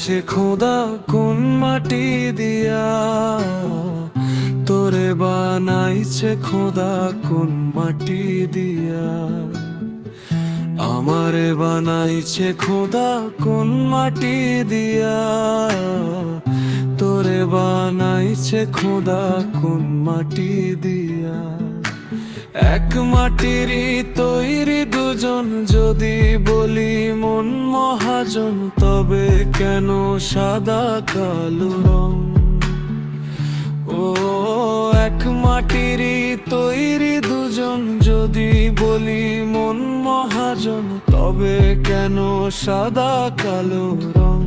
বানাইছে খোদা কোন মাটি দিয়া, তোরে বানাইছে খোদা কোন মাটি দিয়া, আমারে বানাইছে খোদা কোন মাটি দিয়া, তোরে বানাইছে খোদা কোন মাটি দিয়া। এক মাটিরই তৈরি দুজন, যদি বলি মন মহাজন, তবে কেন সাদা কালো রং? ও এক মাটিরই তৈরি দুজন, যদি বলি মন মহাজন, তবে কেন সাদা কালো রং?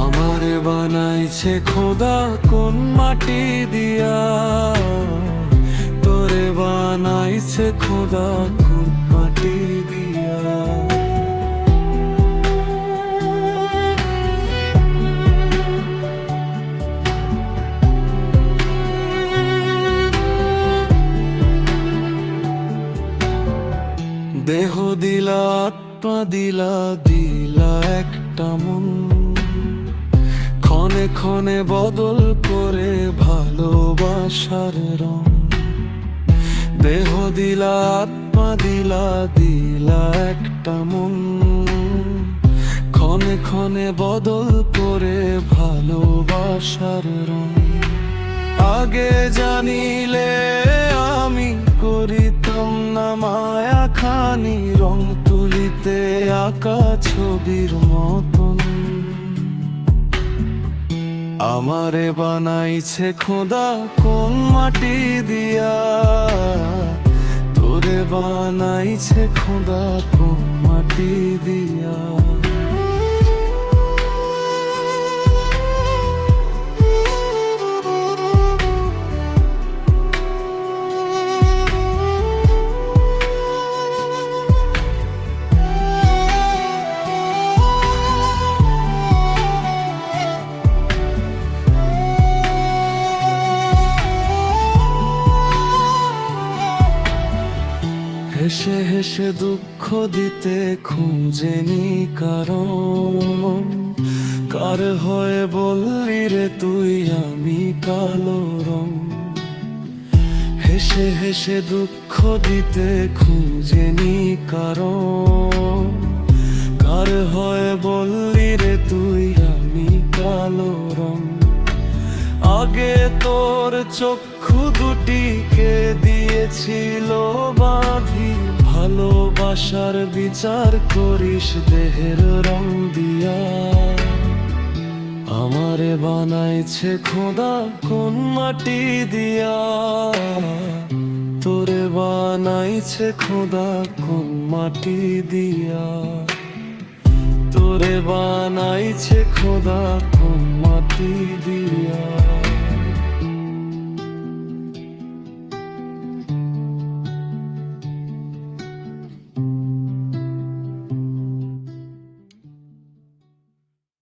আমারে বানাইছে খোদা কোন মাটি দিয়া, তোরে বানাইছে খোদা কোন মাটি দিয়া। দেহ দিলা আত্মা দিলা, দিলা একটা মন, ক্ষণে ক্ষণে বদল করে ভালোবাসার রং। দেহ দিলা আত্মা দিলা, দিলা একটা মন, ক্ষণে ক্ষণে বদল করে ভালোবাসার রং। আগে জানিলে আমি করিতাম না মায়া খানি, রং তুলিতে আঁকা ছবির মতন। আমারে বানাইছে খোদা কোন মাটি দিয়া, তোরে বানাইছে খোদা কোন মাটি দিয়া। হেসে হেসে দুঃখ দিতে খুঁজেনি কারণ, কার হয়ে বললি রে তুই আমি কালো রং? হেসে হেসে দুঃখ দিতে খুঁজেনি কারণ, কার হয়ে বললি রে তুই আমি কালো রং? আগে তোর চক্ষু দুটিকে দিয়েছিল বাঁধি, ভালোবাসার বিচার করিস দেহের রং দিয়া। আমারে বানাইছে খোদা কোন মাটি দিয়া, তোরে বানাইছে খোদা কোন মাটি দিয়া, তোরে বানাইছে খোদা কোন মাটি দিয়া।